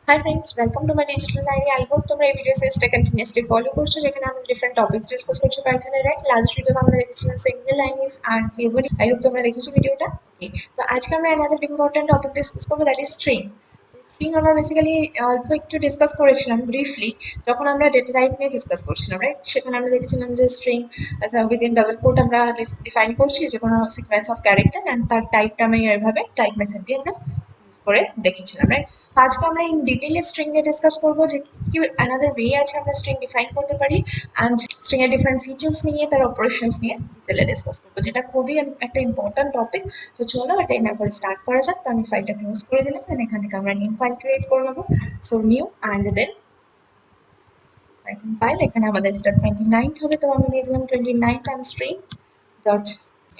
Hi friends, welcome to my digital diary. I hope তোমরা এই video সিরিজটা continuously follow করছো, যেখানে আমরা ডিফারেন্ট টপিকস ডিসকাস করছি পাইথনের। রাইট, লাস্ট ভিডিওতে আমরা দেখেছিলাম সিঙ্গেল লাইন ইফ আর কিউবলি। আই হোপ তোমরা দেখেছো ভিডিওটা। তো আজকে আমরা অ্যানাদার ইম্পর্টেন্ট টপিক ডিসকাস করবো, দ্যাট ইজ স্ট্রিং। স্ট্রিং আমরা বেসিক্যালি অল্প একটু ডিসকাস করেছিলাম ব্রিফলি, যখন আমরা ডেটা টাইপ নিয়ে ডিসকাস করছিলাম। রাইট, সেখানে আমরা দেখেছিলাম যে স্ট্রিং উইদিন ডাবল কোট আমরা ডিফাইন করছি যে কোনো সিকোয়েন্স অফ ক্যারেক্টার, অ্যান্ড তার টাইপটা আমি এভাবে টাইপ মেথড দিয়ে আমরা করে দেখেছিলাম। রাইট, আজকে আমরা ইন ডিটেইলে স্ট্রিং নিয়ে ডিসকাস করবো যে কি অ্যানাদার ওয়ে আছে আমরা স্ট্রিং ডিফাইন করতে পারি, অ্যান্ড স্ট্রিং এর ডিফারেন্ট ফিচার্স নিয়ে তার অপারেশনস নিয়ে ডিটেইলে ডিসকাস করবো, যেটা খুবই একটা ইম্পর্টেন্ট টপিক। তো চলো এটাই না করে স্টার্ট করা যাক। তো আমি ফাইলটা ক্লোজ করে দিলাম, দেন এখান থেকে আমরা নিউ ফাইল ক্রিয়েট করে নেবো। So new and then file, এখানে আমাদের এটা 29 হবে, তো আমি দিয়ে দিলাম 29 অ্যান্ড স্ট্রিং ডট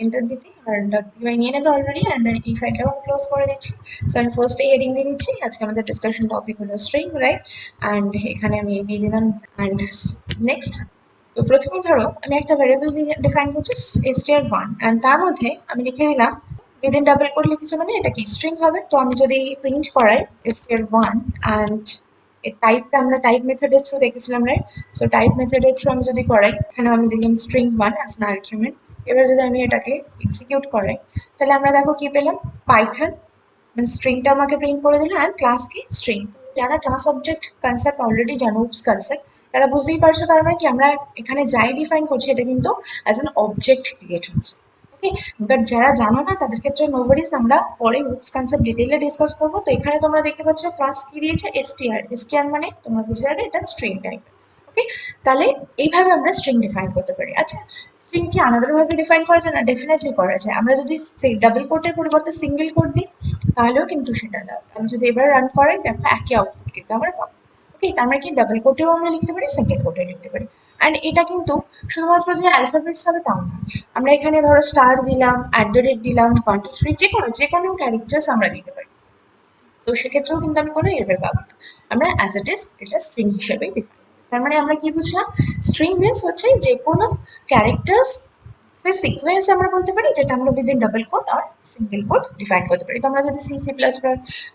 এন্টার দিতে, আর ডট পিওয়াই নিয়ে নেবে অলরেডি, অ্যান্ড এই ফাইলটাও আমি ক্লোজ করে দিচ্ছি। সো আমি ফার্স্টে হেডিং দিয়ে দিচ্ছি, আজকে আমাদের ডিসকাশন টপিক হলো স্ট্রিং। রাইট, অ্যান্ড এখানে আমি দিয়ে দিলাম অ্যান্ড নেক্সট। তো প্রথমে ধরো আমি একটা ভ্যারিয়েবল ডিফাইন করছি str1, অ্যান্ড তার মধ্যে আমি লিখে দিলাম উইদিন ডাবল কোট লিখেছি, মানে এটা কি স্ট্রিং হবে। তো আমি যদি প্রিন্ট করাই str1 অ্যান্ড এর টাইপটা আমরা টাইপ মেথডের থ্রু দেখেছিলাম। রাইট, সো টাইপ মেথডের থ্রু আমি যদি করাই, এখানে আমি দিলাম string1 অ্যাজ অ্যান আর্গুমেন্ট। এবার যদি আমি এটাকে এক্সিকিউট করাই, তাহলে আমরা দেখো কি পেলাম, পাইথন মানে স্ট্রিংটা আমাকে প্রিন্ট করে দিল, অ্যান্ড ক্লাস কি স্ট্রিং। যারা ক্লাস অবজেক্ট কনসেপ্ট অলরেডি জানো, উপস কনসেপ্ট, তারা বুঝতেই পারছো তার মানে কি আমরা এখানে যাই ডিফাইন করছি এটা কিন্তু অ্যাজ অ্যান অবজেক্ট ক্রিয়েট হচ্ছে। ওকে, বাট যারা জানো না তাদের ক্ষেত্রে নোবডিস, আমরা পরে উপস কনসেপ্ট ডিটেইলে ডিসকাস করবো। তো এখানে তোমরা দেখতে পাচ্ছ ক্লাস কি দিয়েছে, str মানে তোমরা বুঝে যাবে এটা স্ট্রিং টাইপ। ওকে, তাহলে এইভাবে আমরা স্ট্রিং ডিফাইন করতে পারি। আচ্ছা, স্ট্রিং কি আলাদা ভাবে ডিফাইন করা যায়? না, ডেফিনেটলি করা যায়। আমরা যদি ডাবল কোটের পরিবর্তে সিঙ্গেল কোট দিই, তাহলেও কিন্তু সেটা দাও। আমি যদি এবার রান করাই, দেখো একই আউটপুট কিন্তু আমরা পাবো। ওকে, আমরা কি ডাবল কোটেও আমরা লিখতে পারি, সিঙ্গেল কোটেও লিখতে পারি। অ্যান্ড এটা কিন্তু শুধুমাত্র যে অ্যালফাবেটস হবে তাও না, আমরা এখানে ধরো স্টার দিলাম, দিলাম, 1 2 3, যে কোনো ক্যারেক্টার্স আমরা দিতে পারি। তো সেক্ষেত্রেও কিন্তু আমি কোনো এরর পাবো না, আমরা অ্যাজ ইট ইজ এটা স্ট্রিং হিসেবেই ডিফাইন। তার মানে আমরা কি বুঝলাম, স্ট্রিং মিনস হচ্ছে যে কোনো ক্যারেক্টার্স সিকোয়েন্স আমরা বলতে পারি, যেটা আমরা উইদিন ডাবল কোট আর সিঙ্গেল কোট ডিফাইন করতে পারি। তোমরা যদি সি++,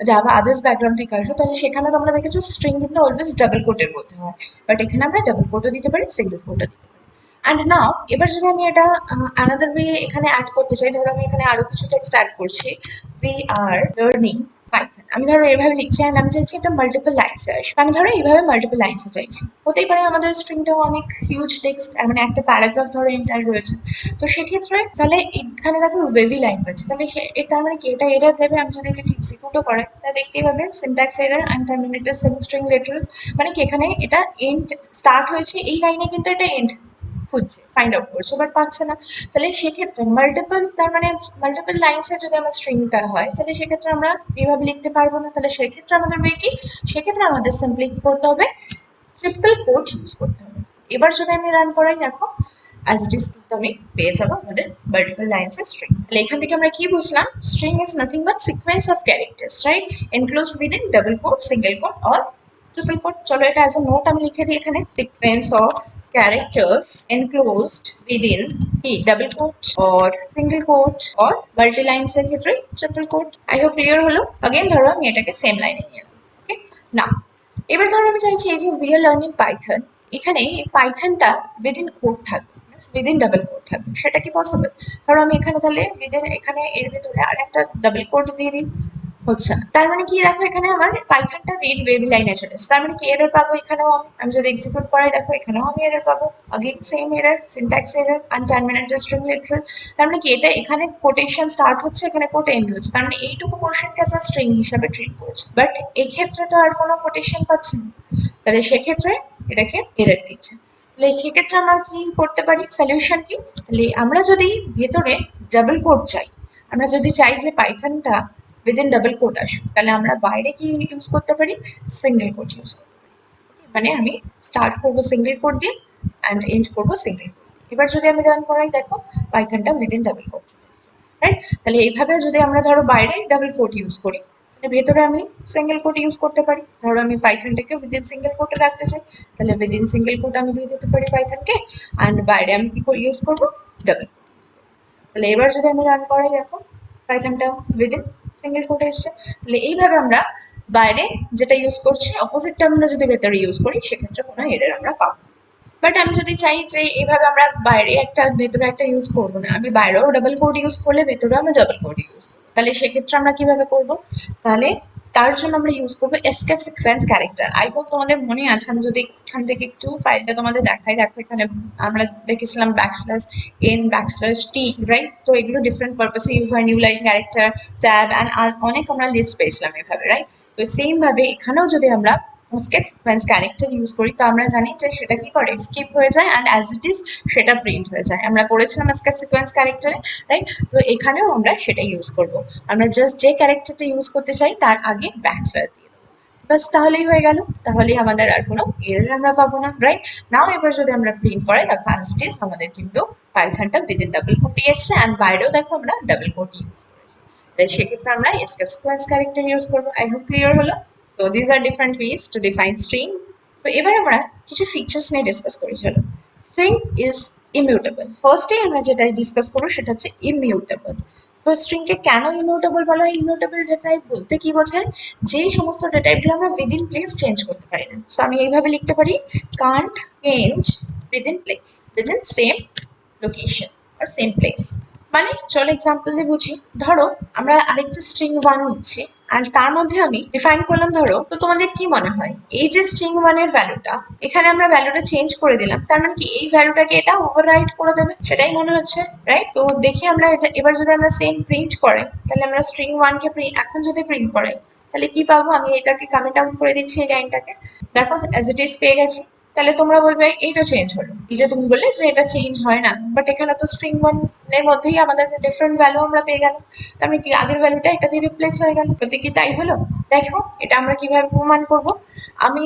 জাভা আদার্স ব্যাকগ্রাউন্ড থেকে আসো, তাহলে সেখানে তোমরা দেখেছো স্ট্রিং কিন্তু অলওয়েজ ডাবল কোটের মধ্যে হয়, বাট এখানে আমরা ডাবল কোটও দিতে পারি, সিঙ্গেল কোটও দিতে পারি। অ্যান্ড নাও এবার যদি আমি এটা আনাদার ওয়ে এখানে অ্যাড করতে চাই, ধরো আমি এখানে আরো কিছু টেক্সট অ্যাড করছি, উই আর লার্নিং পাইথন। আমি ধরো এভাবে লিখছি, অ্যান্ড আমি চাইছি এটা মাল্টিপল লাইনসে আসে, আমি ধরো এইভাবে মাল্টিপল লাইনসে চাইছি। হতেই পারে আমাদের স্ট্রিংটাও অনেক হিউজ টেক্সট, মানে একটা প্যারাগ্রাফ ধরো এন্টার রয়েছে। তো সেক্ষেত্রে তাহলে এখানে দেখো ওয়েভি লাইন পাচ্ছে, তাহলে তার মানে কি এটা এরর দেবে। আমি যদি এটাকে এক্সিকিউটও করাই, তাহলে দেখতেই পাবে syntax error and terminated string literals, মানে কি এখানে এটা এন্ড স্টার্ট হয়েছে এই লাইনে, কিন্তু এটা এন্ড খুঁজছে, ফাইন্ড আউট করছে, বাট পাচ্ছে না। তাহলে সেক্ষেত্রে মাল্টিপল, তার মানে মাল্টিপল লাইনসে যদি আমার স্ট্রিংটা হয়, তাহলে সেক্ষেত্রে আমরা এইভাবে লিখতে পারবো না। তাহলে সেক্ষেত্রে আমাদের ওয়ে কি, সেক্ষেত্রে আমাদের সিম্পলি কি করতে হবে, ট্রিপল কোট ইউজ করতে হবে। এবার যদি আমি রান করাই, দেখো অ্যাজ ইট ইজ কিন্তু আমি পেয়ে যাবো আমাদের মাল্টিপল লাইনসের স্ট্রিং। তাহলে এখান থেকে আমরা কি বুঝলাম, string is nothing but sequence of characters, right, enclosed within double quote, single quote or triple quote. চলো এটা অ্যাজ এ নোট আমি লিখে দিই এখানে, sequence of characters enclosed within the double quote or single quote or multi lines এর ক্ষেত্রে triple quote। I hope clear হলো। Again ধরো আমি এটাকে সেম লাইনে নিয়ে এলাম। ওকে, না এবার ধরো আমি চাইছি এই যে we are learning Python, এখানে এই পাইথনটা উইদিন কোড থাকবে, উইদিন ডাবল কোড থাকবে। সেটা কি পসিবল? ধরো আমি এখানে তাহলে উইদিন এখানে এর ভিতরে আর একটা ডাবল কোড দিয়ে দিই, হচ্ছে না। তার মানে কি, দেখো এখানে আমার পাইথনটা রেড ওয়েভ লাইনে চলে এসেছে, তার মানে কি এরর পাবো এখানেও আমি যদি এক্সিকিউট করাই, দেখো এখানেও আমি এরর পাবো। আগে same error, syntax error, unterminated string literal. তার মানে কি এটা এখানে কোটেশন স্টার্ট হচ্ছে, এখানে কোট এন্ড হচ্ছে, তার মানে এইটুকু পোর্শনকে অ্যাজ স্ট্রিং হিসাবে ট্রিট করছে, বাট এক্ষেত্রে তো আর কোনো কোটেশন পাচ্ছে না, তাহলে সেক্ষেত্রে এটাকে এরর দিচ্ছে। তাহলে সেক্ষেত্রে আমরা কি করতে পারি, সলিউশন কি, তাহলে আমরা যদি ভেতরে ডাবল কোড চাই, আমরা যদি চাই যে পাইথনটা উইদিন ডাবল কোট আসুক, তাহলে আমরা বাইরে কি ইউজ করতে পারি, সিঙ্গেল কোট ইউজ করতে পারি। মানে আমি স্টার্ট করবো সিঙ্গেল কোট দিয়ে অ্যান্ড এন্ড করবো সিঙ্গেল কোট। এবার যদি আমি রান করাই, দেখো পাইথনটা উইদিন ডাবল কোট, রাইট। তাহলে এইভাবে যদি আমরা ধরো বাইরে ডাবল কোট ইউজ করি, তাহলে ভেতরে আমি সিঙ্গেল কোট ইউজ করতে পারি। ধরো আমি পাইথনটাকে উইদিন সিঙ্গেল কোটে রাখতে চাই, তাহলে উইদিন সিঙ্গেল কোট আমি দিয়ে দিতে পারি পাইথনকে, অ্যান্ড বাইরে আমি কি ইউজ করবো, ডাবল। তাহলে এবার যদি আমি রান করাই, দেখো পাইথনটা উইদিন সিঙ্গেল কোটে এসছে। তাহলে এইভাবে আমরা বাইরে যেটা ইউজ করছি অপোজিটটা আমরা যদি ভেতরে ইউজ করি সেক্ষেত্রে কোনো এরর আমরা পাবো। বাট আমি যদি চাই যে এইভাবে আমরা বাইরে একটা ভেতরে একটা ইউজ করবো না, আমি বাইরেও ডাবল কোড ইউজ করলে ভেতরেও আমরা ডাবল কোড ইউজ করবো, তাহলে সেক্ষেত্রে আমরা কিভাবে করবো? তাহলে তার জন্য আমরা ইউজ করবো escape sequence character. I hope তোমাদের মনে আছে, আমি যদি এখান থেকে একটু ফাইলটা তোমাদের দেখাই, দেখো এখানে আমরা দেখেছিলাম ব্যাকস্ল্যাশ এন ব্যাকস্ল্যাশ টি, রাইট? তো এগুলো ডিফারেন্ট পারপাসে ইউজ হয়, new line character, tab and অনেক আমরা লিস্ট পেয়েছিলাম এভাবে, রাইট? তো সেম ভাবে এখানেও যদি আমরা স্কেপ সিকোয়েন্স ক্যারেক্টার ইউজ করি তো আমরা জানি যে সেটা কি করে, স্কিপ হয়ে যায় অ্যান্ড অ্যাজ ইট ইজ সেটা প্রিন্ট হয়ে যায়। আমরা পড়েছিলাম স্কেপ সিকোয়েন্স ক্যারেক্টারে, রাইট? তো এখানেও আমরা সেটা ইউজ করব। আমরা জাস্ট যে ক্যারেক্টারটা ইউজ করতে চাই তার আগে ব্যাকস্ল্যাশ দিয়ে দেবো, বাস তাহলেই হয়ে গেল। তাহলেই আমাদের আর কোনো এরর আমরা পাবো না, রাইট? নাও এবার যদি আমরা প্রিন্ট করাই দেখো অ্যাজ ইট ইজ আমাদের কিন্তু পাইথনটা উইদিন ডাবল কোটি এসছে অ্যান্ড বাইরেও দেখো আমরা ডাবল কোটি ইউজ করেছি। তাই সেক্ষেত্রে আমরা escape sequence character ইউজ করবো। আই হোপ ক্লিয়ার হলো। So this are different ways to define string. তো এবার আমরা কিছু ফিচার্স নিয়ে ডিসকাস করি, চলো। String is immutable. ফার্স্টে আমরা যেটা ডিসকাস করবো সেটা হচ্ছে ইমিউটেবল। তো স্ট্রিংকে কেন ইমিউটেবল বলা হয়? ইমিউটেবল ডেটা টাইপ বলতে কি বোঝায়? যেই সমস্ত ডেটা টাইপগুলো আমরা উইদিন প্লেস চেঞ্জ করতে পারি না। সো আমি এইভাবে লিখতে পারি, can't change within place, within same location আর সেম প্লেস। মানে চলো এক্সাম্পল দিয়ে বুঝি। ধরো আমরা আরেকটা স্ট্রিং ওয়ান নিচ্ছি আর তার মধ্যে আমি ডিফাইন করলাম, ধরো, তো তোমাদের কি মনে হয় এই যে স্ট্রিং ওয়ানের ভ্যালুটা, এখানে আমরা ভ্যালুটা চেঞ্জ করে দিলাম, তার মানে কি এই ভ্যালুটাকে এটা ওভাররাইট করে দেবে? সেটাই মনে হচ্ছে, রাইট? তো দেখি আমরা এবার যদি আমরা সেম প্রিন্ট করে, তাহলে আমরা স্ট্রিং ওয়ানকে এখন যদি প্রিন্ট করে তাহলে কি পাবো? আমি এটাকে কমেন্ট আউট করে দিচ্ছি এই লাইনটাকে, দেখো অ্যাজ ইট ইজ পেয়ে গেছি। তাহলে তোমরা বলবে এই তো চেঞ্জ হলো, এই যে তুমি বললে যে এটা চেঞ্জ হয় না, বাট এখানে তো স্ট্রিং ওয়ান এর মধ্যেই আমাদের ডিফারেন্ট ভ্যালু আমরা পেয়ে গেলাম, তার মানে কি আগের ভ্যালুটা এটা দিয়ে রিপ্লেস হয়ে গেল। সত্যি কি তাই হলো? দেখো এটা আমরা কিভাবে প্রমাণ করব। আমি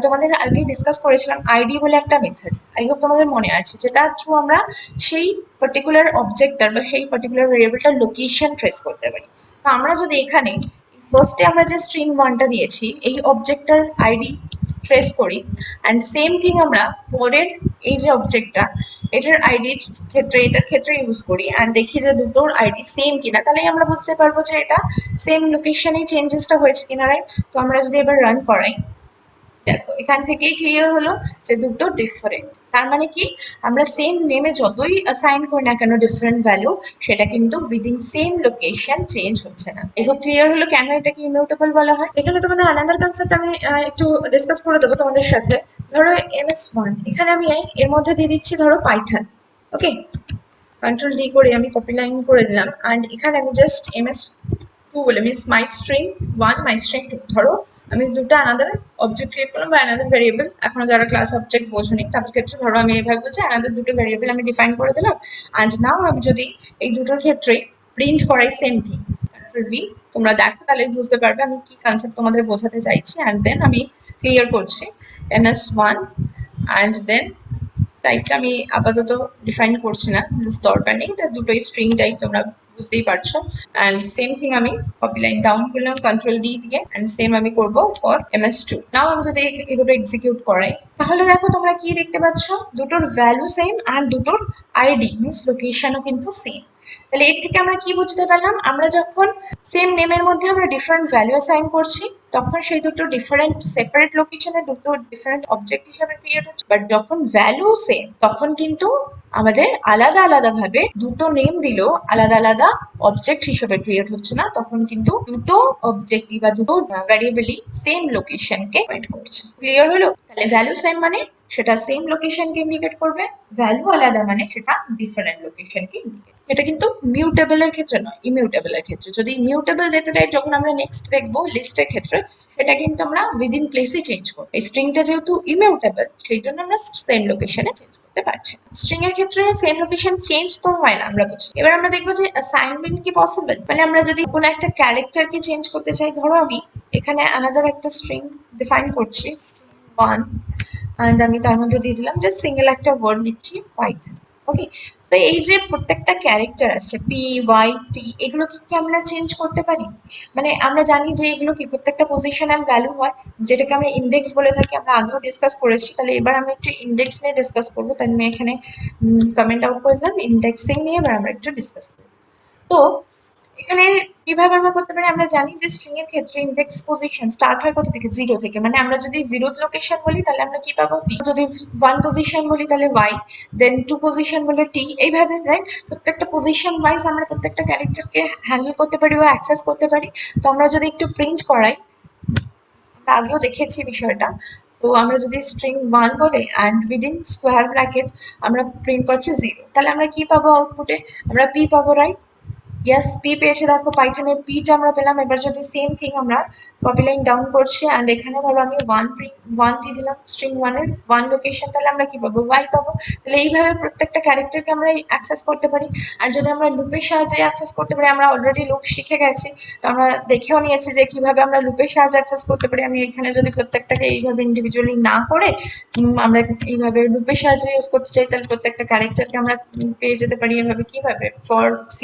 তোমাদের আগে ডিসকাস করেছিলাম আইডি বলে একটা মেথড, আই হোপ তোমাদের মনে আছে, যেটা থ্রু আমরা সেই পার্টিকুলার অবজেক্টটার বা সেই পার্টিকুলার ভেরিয়েবলটার লোকেশন ট্রেস করতে পারি। তো আমরা যদি এখানে ফার্স্টে আমরা যে স্ট্রিং ওয়ানটা দিয়েছি এই অবজেক্টটার আইডি ট্রেস করি অ্যান্ড সেম থিং আমরা পরের এই যে অবজেক্টটা এটার আইডির ক্ষেত্রে, এটার ক্ষেত্রে ইউজ করি অ্যান্ড দেখি যে দুটোর আইডি সেম কিনা, তাহলেই আমরা বুঝতে পারবো যে এটা সেম লোকেশনেই চেঞ্জেসটা হয়েছে কিনা, রাইট? তো আমরা যদি এবার রান করাই, দেখো এখান থেকেই ক্লিয়ার হলো যে দুটো ডিফারেন্ট। তার মানে কি আমরা সেম নেমে যতই অ্যাসাইন করি না কেন ডিফারেন্ট ভ্যালু, সেটা কিন্তু উইদিন সেম লোকেশন চেঞ্জ হচ্ছে না। এসব ক্লিয়ার হলো কেন এটাকে ইমিউটেবল বলা হয়। এখানে তোমাদের আনাদার কনসেপ্ট আমি একটু ডিসকাস করে দেবো তোমাদের সাথে। ধরো ms1, এখানে আমি এর মধ্যে দিয়ে দিচ্ছি ধরো পাইথন, ওকে? কন্ট্রোল ডি করে আমি কপি লাইন করে দিলাম অ্যান্ড এখানে আমি জাস্ট ms2 বলে, means my string one my string two, ধরো আমি দুটো আনাদার অবজেক্ট ক্রিয়েট করলাম বা আনাদার ভেরিয়েবল, এখনো যারা ক্লাস অবজেক্ট বোঝেনি তাদের ক্ষেত্রে ধরো আমি এইভাবে বলছি আনাদার দুটো ভেরিয়েবল আমি ডিফাইন করে দিলাম অ্যান্ড নাও আমি যদি এই দুটোর ক্ষেত্রে প্রিন্ট করাই সেম থিং, কন্ট্রোল ভি, তোমরা দেখো তাহলে বুঝতে পারবে আমি কি কনসেপ্ট তোমাদের বোঝাতে চাইছি। অ্যান্ড দেন আমি ক্লিয়ার করছি ms1 অ্যান্ড দেন টাইপটা আমি আপাতত ডিফাইন করছি না, দরকার নেই, এটা দুটোই স্ট্রিং টাইপ, তোমরা বুঝতেই পারছো। অ্যান্ড সেম থিং আমি কপি লাইন ডাউন করলাম কন্ট্রোল ডি দিয়ে অ্যান্ড সেম আমি করবো ফর ms2। নাও আমি যদি এই দুটো এক্সিকিউট করাই তাহলে দেখো তোমরা কি দেখতে পাচ্ছ, দুটোর ভ্যালু সেম অ্যান্ড দুটোর আইডি মিনস লোকেশনও কিন্তু সেম। তাহলে এর থেকে আমরা কি বুঝতে পারলাম, আমরা যখন সেম নেমের মধ্যে আমরা ডিফারেন্ট ভ্যালু অ্যাসাইন করছি তখন সেই দুটো ডিফারেন্ট সেপারেট লোকেশনে দুটো ডিফারেন্ট অবজেক্ট হিসেবে ক্রিয়েট হচ্ছে, বাট যখন ভ্যালু সেম তখন কিন্তু আমাদের আলাদা আলাদা ভাবে দুটো নেম দিলেও আলাদা আলাদা অবজেক্ট হিসেবে ক্রিয়েট হচ্ছে না, তখন কিন্তু দুটো অবজেক্টই বা দুটো ভ্যারিয়েবলই সেম লোকেশনকে পয়েন্ট করছে। ক্লিয়ার হলো? তাহলে ভ্যালু সেম মানে সেটা সেম লোকেশনকে ইন্ডিকেট করবে, ভ্যালু আলাদা মানে সেটা ডিফারেন্ট লোকেশনকে ইন্ডিকেট। এটা কিন্তু মিউটেবলের ক্ষেত্রে নয়, ইমিউটেবলের ক্ষেত্রে। যদি মিউটেবল ডেটা টাইপ যখন আমরা নেক্সট দেখবো লিস্টের ক্ষেত্রে, সেটা কিন্তু আমরা উইদিন প্লেসে চেঞ্জ করবো। এই স্ট্রিংটা যেহেতু ইমিউটেবল সেই জন্য আমরা সেম লোকেশনে চেঞ্জ করতে পারছি। স্ট্রিং এর ক্ষেত্রে সেম লোকেশন চেঞ্জ তো হয় না, আমরা বুঝি। এবার আমরা দেখবো যে অ্যাসাইনমেন্ট কি পসিবল, মানে আমরা যদি কোনো একটা ক্যারেক্টারকে চেঞ্জ করতে চাই, ধরো আমি এখানে আলাদা একটা স্ট্রিং ডিফাইন করছি ওয়ান অ্যান্ড আমি তার মধ্যে দিয়ে দিলাম যে সিঙ্গেল একটা ওয়ার্ড নিচ্ছি পাইথন, ওকে? তো এই যে প্রত্যেকটা ক্যারেক্টার আছে পি ওয়াই টি, এগুলো কি আমরা চেঞ্জ করতে পারি? মানে আমরা জানি যে এগুলো কি প্রত্যেকটা পজিশনাল ভ্যালু হয়, যেটাকে আমরা ইন্ডেক্স বলে থাকি, আমরা আগেও ডিসকাস করেছি। তাহলে এবার আমরা একটু ইন্ডেক্স নিয়ে ডিসকাস করবো, তাই আমি এখানে কমেন্ট আউট করে দিলাম ইন্ডেক্সিং নিয়ে, এবার আমরা একটু ডিসকাস করবো। তো এখানে কিভাবে আমরা করতে পারি? আমরা জানি যে স্ট্রিং এর ক্ষেত্রে ইন্ডেক্স পজিশন স্টার্ট হয় কোথা থেকে? 0 থেকে। মানে আমরা যদি 0th লোকেশন বলি তাহলে আমরা কি পাবো? p। যদি 1 পজিশন বলি তাহলে y, দেন 2 পজিশন বলে t। এইভাবে, রাইট? প্রত্যেকটা পজিশন ওয়াইজ আমরা প্রত্যেকটা ক্যারেক্টারকে হ্যান্ডেল করতে পারি বা অ্যাক্সেস করতে পারি। তো আমরা যদি একটু প্রিন্ট করাই, আমরা আগেও দেখেছি বিষয়টা। তো আমরা যদি স্ট্রিং 1 বলে অ্যান্ড উইদিন স্কোয়ার ব্র্যাকেট আমরা প্রিন্ট করছি 0, তাহলে আমরা কি পাবো আউটপুটে? আমরা p পাবো, রাইট? ইয়েস, পি পেয়েছে। দেখো পাইথনের পিটা আমরা পেলাম। এবার যদি সেম থিং আমরা কপি লাইন ডাউন করছি অ্যান্ড এখানে ধরো আমি ওয়ান দিয়ে দিলাম স্ট্রিং ওয়ানের ওয়ান লোকেশন, তাহলে আমরা কি পাবো? ওয়াই পাবো। তাহলে এইভাবে প্রত্যেকটা ক্যারেক্টারকে আমরা অ্যাক্সেস করতে পারি। আর যদি আমরা লুপের সাহায্যে অ্যাক্সেস করতে পারি, আমরা অলরেডি লুপ শিখে গেছি, তো আমরা দেখেও নিয়েছি যে কিভাবে আমরা লুপের সাহায্যে অ্যাক্সেস করতে পারি। আমি এখানে যদি প্রত্যেকটাকে এইভাবে ইন্ডিভিজুয়ালি না করে আমরা এইভাবে লুপের সাহায্যে ইউজ করতে চাই, তাহলে প্রত্যেকটা ক্যারেক্টারকে আমরা পেয়ে যেতে পারি এভাবে। কিভাবে? ফর ch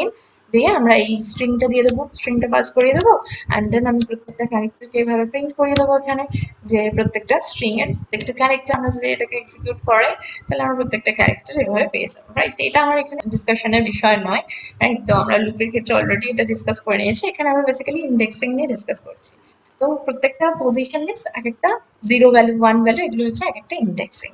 in দিয়ে আমরা এই স্ট্রিংটা দিয়ে দেবো, স্ট্রিংটা পাস করিয়ে দেবো অ্যান্ড দেন আমি প্রত্যেকটা ক্যারেক্টারকে এভাবে প্রিন্ট করিয়ে দেবো এখানে, যে প্রত্যেকটা স্ট্রিং এর প্রত্যেকটা ক্যারেক্টার আমরা যদি এটাকে এক্সিকিউট করাই তাহলে আমরা প্রত্যেকটা ক্যারেক্টার এভাবে পেয়ে যাবো, রাইট? এটা আমার এখানে ডিসকাশনের বিষয় নয়, রাইট? তো আমরা লুপের ক্ষেত্রে অলরেডি এটা ডিসকাস করে নিয়েছি। এখানে আমরা বেসিক্যালি ইন্ডেক্সিং নিয়ে ডিসকাস করছি। তো প্রত্যেকটা পজিশন মিনস এক একটা 0 ভ্যালু 1 ভ্যালু, এগুলো হচ্ছে এক একটা ইন্ডেক্সিং।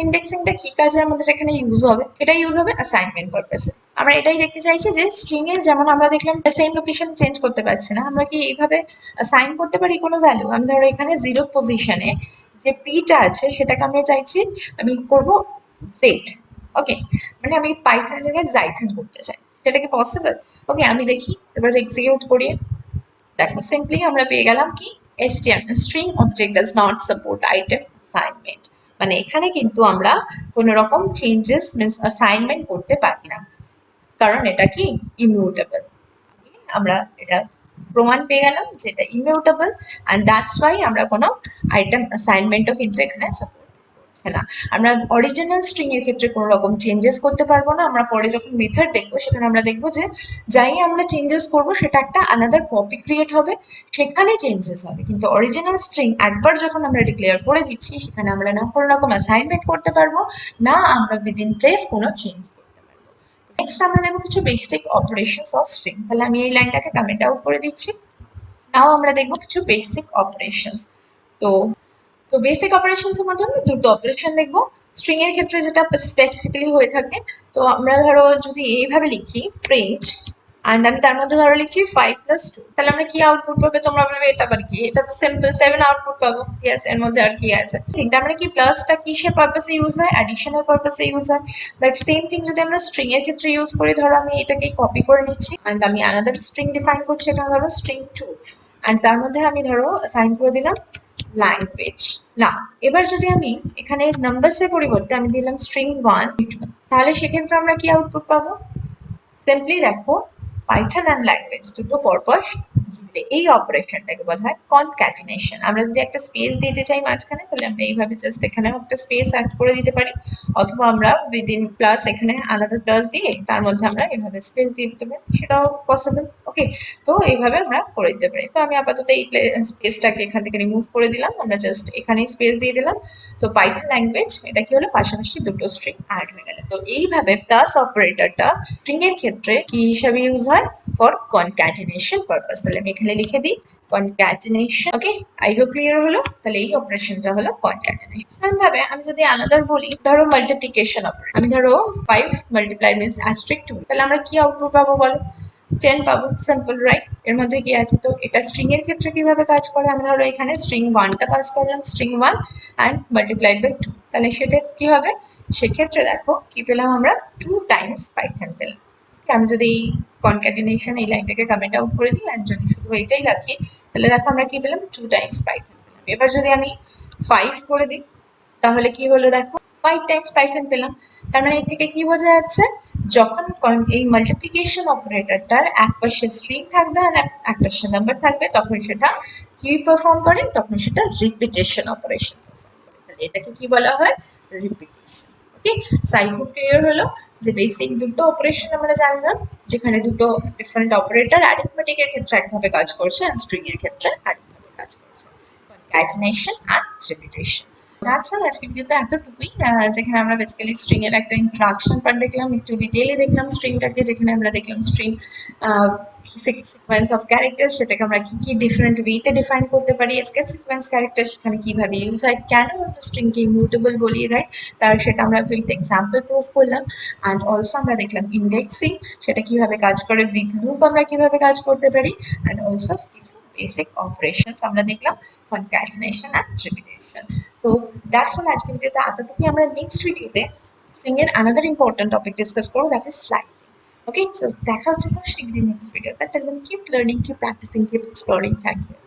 ইন্ডেক্সিংটা কি কাজে আমাদের এখানে ইউজ হবে? এটা ইউজ হবে অ্যাসাইনমেন্ট পারপাসে। আমরা এটাই দেখতে চাইছি যে স্ট্রিং এর যেমন আমরা দেখলাম সেম লোকেশন চেঞ্জ করতে পারছি না, আমরা কি এইভাবে অ্যাসাইন করতে পারি কোনো ভ্যালু? আমি ধরো এখানে 0 পজিশনে যে পিটা আছে সেটাকে আমি চাইছি আমি করব জেড। ওকে, মানে আমি পাইথনের জায়গায় জাইথন করতে চাই, সেটা কি পসিবল? ওকে, আমি দেখি এবার এক্সিকিউট করি। দেখো সিম্পলি আমরা পেয়ে গেলাম কি? HTML string object does not support item assignment। মানে এখানে কিন্তু আমরা কোন রকম চেঞ্জেস মিন্স অ্যাসাইনমেন্ট করতে পারি না, কারণ এটা কি? ইমিউটেবল। আমরা এটা প্রমাণ পেয়ে গেলাম যে এটা ইমিউটেবল অ্যান্ড দ্যাটস ওয়াই আমরা কোনো আইটেম অ্যাসাইনমেন্টও কিন্তু এখানে সাপোর্ট করছে না। আমরা অরিজিনাল স্ট্রিং এর ক্ষেত্রে কোনো রকম চেঞ্জেস করতে পারবো না। আমরা পরে যখন মেথড দেখবো সেখানে আমরা দেখবো যে যাই আমরা চেঞ্জেস করবো সেটা একটা আলাদার কপি ক্রিয়েট হবে, সেখানে চেঞ্জেস হবে। কিন্তু অরিজিনাল স্ট্রিং একবার যখন আমরা ডিক্লেয়ার করে দিচ্ছি সেখানে আমরা না কোনো রকম অ্যাসাইনমেন্ট করতে পারবো না, আমরা উইদিন প্লেস কোনো চেঞ্জ করতে পারবো। নেক্সট আমরা দেখবো কিছু বেসিক অপারেশনস অফ স্ট্রিং। তাহলে আমি এই লাইনটাকে কমেন্ট আউট করে দিচ্ছি। নাও আমরা দেখবো কিছু বেসিক অপারেশনস। তো তো বেসিক অপারেশনস এর মধ্যে আমরা দুটো অপারেশন দেখবো স্ট্রিং এর ক্ষেত্রে, যেটা স্পেসিফিক্যালি হয়ে থাকে। তো আমরা ধরো যদি এইভাবে লিখি প্রিন্ট অ্যান্ড আমি তার মধ্যে ধরো লিখছি 5+2, তাহলে আমরা কি আউটপুট পাবে? তোমরা ভাবে এটা আবার কি? এটা তো সিম্পল 7 আউটপুট পাবো। ইয়েস, এর মধ্যে আর কি আছে? ঠিক, তার মানে কি প্লাসটা কিসের পারপাসে ইউজ হয়? অ্যাডিশনের পারপাসে ইউজ হয়। বাট সেম থিং যদি আমরা স্ট্রিং এর ক্ষেত্রে ইউজ করি, ধরো আমি এটাকে কপি করে নিচ্ছি অ্যান্ড আমি আনাদার স্ট্রিং ডিফাইন করছি, এটা ধরো string 2 অ্যান্ড তার মধ্যে আমি ধরো সাইন করে দিলাম ল্যাঙ্গুয়েজ। না, এবার যদি আমি এখানে নাম্বারসের পরিবর্তে আমি দিলাম স্ট্রিং 1 2, তাহলে সেক্ষেত্রে আমরা কি আউটপুট পাবো? সিম্পলি দেখো পাইথন অ্যান্ড ল্যাঙ্গুয়েজ দুটো পরপর এই অপারেশনটাকে বলা হয় কনক্যাটিনেশন। আমরা যদি একটা স্পেস দিতে চাই মাঝখানে, তাহলে আমরা এইভাবে জাস্ট এখানে একটা স্পেস অ্যাড করে দিতে পারি, অথবা আমরা উইদিন প্লাস এখানে আলাদা প্লাস দিয়ে তার মধ্যে আমরা এভাবে স্পেস দিয়ে দিতে পারি, সেটাও পসিবল। ওকে, তো এইভাবে আমরা করে দিতে পারি। তো আমি আপাতত এই স্পেসটাকে এখান থেকে রিমুভ করে দিলাম, আমরা জাস্ট এখানেই স্পেস দিয়ে দিলাম। তো পাইথন ল্যাঙ্গুয়েজ এটা কি হলো? পাশাপাশি দুটো স্ট্রিং অ্যাড হয়ে গেল। তো এইভাবে প্লাস অপারেটরটা স্ট্রিং এর ক্ষেত্রে কি হিসাবে ইউজ হয়? For concatenation purpose. তাহলে আমি এখানে লিখে দিই concatenation. Okay, I hope clear হলো। তাহলে এই অপারেশনটা হলো কনক্যাটিনেশন। সেম ভাবে আমি যদি আনাদার বলি, ধরো মাল্টিপ্লিকেশন অপারেটর, আমি ধরো 5 মাল্টিপ্লাই মিনস অ্যাস্ট্রিক 2, তাহলে আমরা কি আউটপুট পাবো বলো? 10 পাবো। Simple, right? এর মধ্যে কি আছে? তো এটা স্ট্রিং এর ক্ষেত্রে কিভাবে কাজ করে? আমি ধরো এখানে স্ট্রিং 1টা পাস করলাম, স্ট্রিং 1 অ্যান্ড মাল্টিপ্লাইড বাই 2, তাহলে সেটা কি হবে? সেক্ষেত্রে দেখো কি পেলাম আমরা? 2 টাইমস পাইথন পেলাম। আমি যদি এই কনক্যাটিনেশন এই লাইনটাকে কমেন্ট আউট করে দিই অ্যান্ড যদি শুধু এইটাই রাখি, তাহলে দেখো আমরা কি পেলাম? 2 টাইমস পাইথন পেলাম। এবার যদি আমি 5 করে দিই, তাহলে কি হলো? দেখো 5 টাইমস পাইথন পেলাম। তার মানে এর থেকে কি বোঝা যাচ্ছে? যখন এই মাল্টিপ্লিকেশন অপারেটরটার এক পাশে স্ট্রিং থাকবে আর এক পাশে নাম্বার থাকবে, তখন সেটা কি পারফর্ম করে? তখন সেটা রিপিটেশন অপারেশন পারফর্ম করে। তাহলে এটাকে কি বলা হয়? Repetition. Okay, so I hope clear হলো যে বেসিক দুটো অপারেশন আমরা জানলাম, যেখানে দুটো ডিফারেন্ট অপারেটর অ্যারিথমেটিকের ক্ষেত্রে একভাবে কাজ করছে আর স্ট্রিং এর ক্ষেত্রে আরেকভাবে কাজ করছে, কনক্যাটিনেশন আর রিপিটেশন। That's all. আজকে ভিডিওতে এতটুকুই, যেখানে আমরা বেসিক্যালি স্ট্রিং এর একটা ইন্ট্রোডাকশন পার্ট দেখলাম, একটু ডিটেইলে দেখলাম স্ট্রিংটাকে, যেখানে আমরা দেখলাম স্ট্রিং সিকোয়েন্স অফ ক্যারেক্টার, সেটাকে আমরা কি কি ডিফারেন্ট ওয়েতে ডিফাইন করতে পারি, এসকেপ সিকোয়েন্স ক্যারেক্টার সেখানে কিভাবে ইউজ হয়, কেন আমরা স্ট্রিংকে ইমিউটেবল বলি, রাইট, তার সেটা আমরা উইথ এক্সাম্পল প্রুভ করলাম। অ্যান্ড অলসো আমরা দেখলাম ইন্ডেক্সিং সেটা কিভাবে কাজ করে, উইথ লুপ আমরা কিভাবে কাজ করতে পারি, অ্যান্ড অলসো বেসিক অপারেশনস আমরা দেখলাম, কনক্যাটিনেশন অ্যান্ড ট্রিবিউটেশন। সো দ্যাটস অল আজকের ভিডিওতে এতটুকুই। আমরা নেক্সট ভিডিওতে স্ট্রিং এর another important topic ডিসকাস করবো, that is slicing. Okay, so দেখা হচ্ছে খুব শীঘ্রই next video. But till then, keep learning, keep practicing, keep exploring. Thank you.